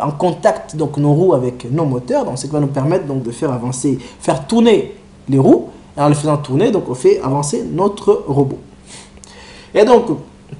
en contact donc nos roues avec nos moteurs, donc ce qui va nous permettre donc de faire avancer, faire tourner les roues, et en les faisant tourner, donc on fait avancer notre robot. Et donc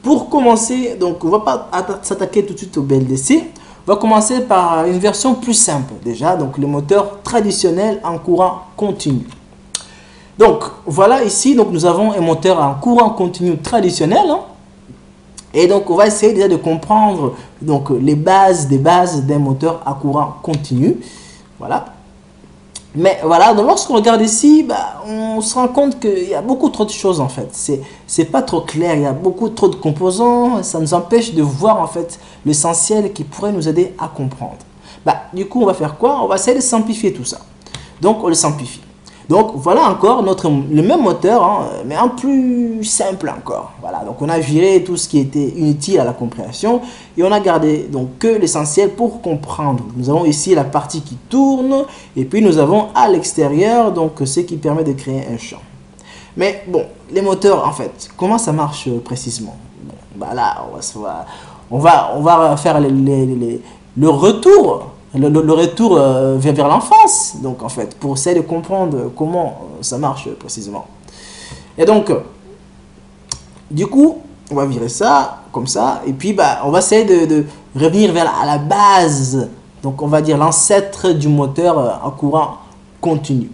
pour commencer, donc on va pas s'attaquer tout de suite au BLDC, on va commencer par une version plus simple déjà, donc le moteur traditionnel en courant continu. Donc voilà ici, donc nous avons un moteur en courant continu traditionnel, hein. Et donc on va essayer déjà de comprendre donc les bases d'un moteur à courant continu. Voilà. Mais voilà, donc lorsqu'on regarde ici, bah, on se rend compte qu'il y a beaucoup trop de choses en fait. C'est pas trop clair, il y a beaucoup trop de composants, ça nous empêche de voir en fait l'essentiel qui pourrait nous aider à comprendre. Bah, du coup, on va faire quoi? On va essayer de simplifier tout ça. Donc on le simplifie. Donc voilà encore le même moteur, hein, mais en plus simple encore. Voilà, donc on a viré tout ce qui était inutile à la compréhension et on a gardé donc que l'essentiel pour comprendre. Nous avons ici la partie qui tourne et puis nous avons à l'extérieur donc ce qui permet de créer un champ. Mais bon, les moteurs en fait, comment ça marche précisément? Bon, bah là, on va faire le retour. Le retour vers l'enfance, donc en fait, pour essayer de comprendre comment ça marche précisément. Et donc, du coup, on va virer ça, comme ça, et puis bah, on va essayer de revenir à la base, donc on va dire l'ancêtre du moteur en courant continu.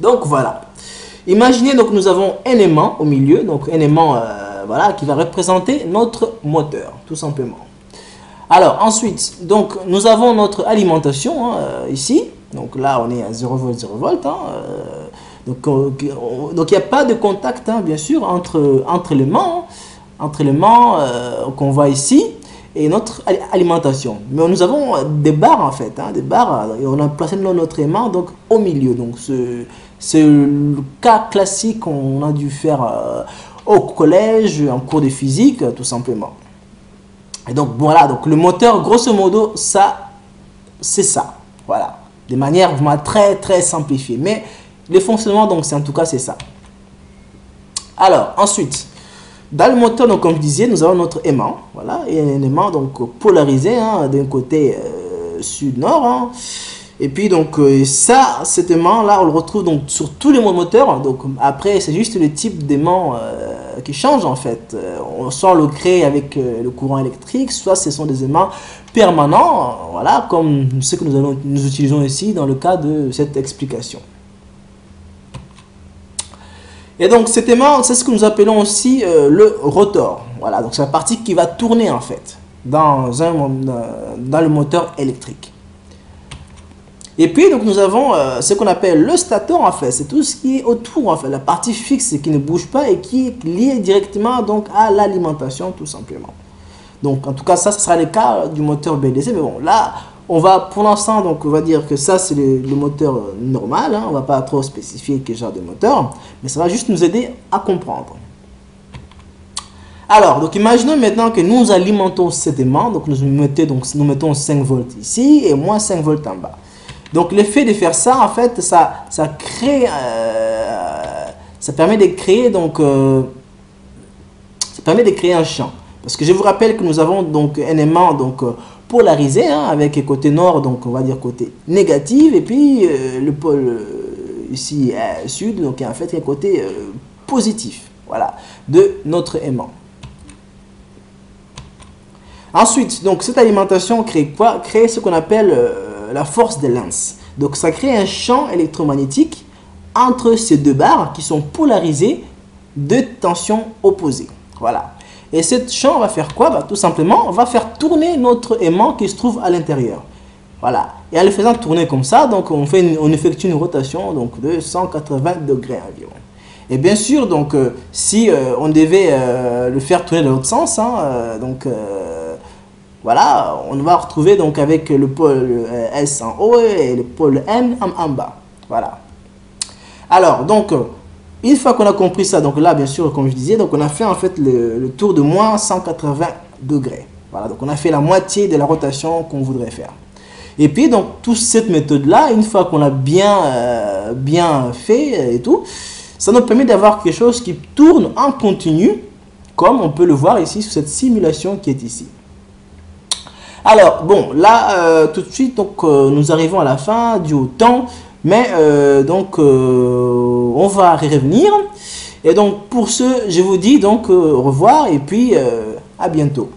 Donc voilà, imaginez donc nous avons un aimant au milieu, donc un aimant voilà, qui va représenter notre moteur, tout simplement. Alors ensuite, donc nous avons notre alimentation hein, ici. Donc là, on est à 0 volt, 0 volt. Hein, donc il n'y a pas de contact, hein, bien sûr, entre l'aimant qu'on voit ici et notre alimentation. Mais nous avons des barres en fait, hein, des barres. Et on a placé notre aimant donc au milieu. Donc c'est le cas classique qu'on a dû faire au collège, en cours de physique, tout simplement. Et donc voilà, donc le moteur, grosso modo, ça, c'est ça. Voilà, de manière vraiment très simplifiée. Mais le fonctionnement, donc c'est en tout cas c'est ça. Alors ensuite, dans le moteur, donc comme je disais, nous avons notre aimant. Voilà, et un aimant donc polarisé hein, d'un côté sud-nord. Hein. Et puis donc cet aimant là, on le retrouve donc sur tous les moteurs. Donc après, c'est juste le type d'aimant qui change en fait. Soit on le crée avec le courant électrique, soit ce sont des aimants permanents, voilà, comme ce que nous utilisons ici dans le cas de cette explication. Et donc cet aimant, c'est ce que nous appelons aussi le rotor. Voilà, donc c'est la partie qui va tourner en fait dans le moteur électrique. Et puis donc nous avons ce qu'on appelle le stateur en fait, c'est tout ce qui est autour en fait, la partie fixe qui ne bouge pas et qui est liée directement donc à l'alimentation tout simplement. Donc en tout cas ça, ce sera le cas du moteur BLDC, mais bon là on va pour l'instant donc on va dire que ça c'est le moteur normal, hein, on va pas trop spécifier quel genre de moteur, mais ça va juste nous aider à comprendre. Alors, donc imaginons maintenant que nous alimentons cet aimant, donc nous mettons 5 volts ici et moins 5 volts en bas. Donc l'effet de faire ça en fait ça crée ça permet de créer donc ça permet de créer un champ, parce que je vous rappelle que nous avons donc un aimant donc polarisé hein, avec côté nord, donc on va dire côté négatif, et puis le pôle ici sud, donc en fait un côté positif, voilà, de notre aimant. Ensuite, donc cette alimentation crée quoi? Crée ce qu'on appelle la force de Lenz. Donc ça crée un champ électromagnétique entre ces deux barres qui sont polarisées de tensions opposées. Voilà. Et ce champ va faire quoi? Bah, tout simplement, on va faire tourner notre aimant qui se trouve à l'intérieur. Voilà. Et en le faisant tourner comme ça, donc on effectue une rotation donc, de 180 degrés environ. Et bien sûr, donc, si on devait le faire tourner dans l'autre sens, hein, voilà, on va retrouver donc avec le pôle S en haut et le pôle M en bas. Voilà. Alors, donc, une fois qu'on a compris ça, donc là, bien sûr, comme je disais, donc on a fait en fait le tour de moins 180 degrés. Voilà, donc on a fait la moitié de la rotation qu'on voudrait faire. Et puis, donc, toute cette méthode-là, une fois qu'on a bien fait et tout, ça nous permet d'avoir quelque chose qui tourne en continu, comme on peut le voir ici sur cette simulation qui est ici. Alors, bon, là, tout de suite, donc, nous arrivons à la fin du temps, mais on va y revenir. Et donc, pour ce, je vous dis donc au revoir et puis à bientôt.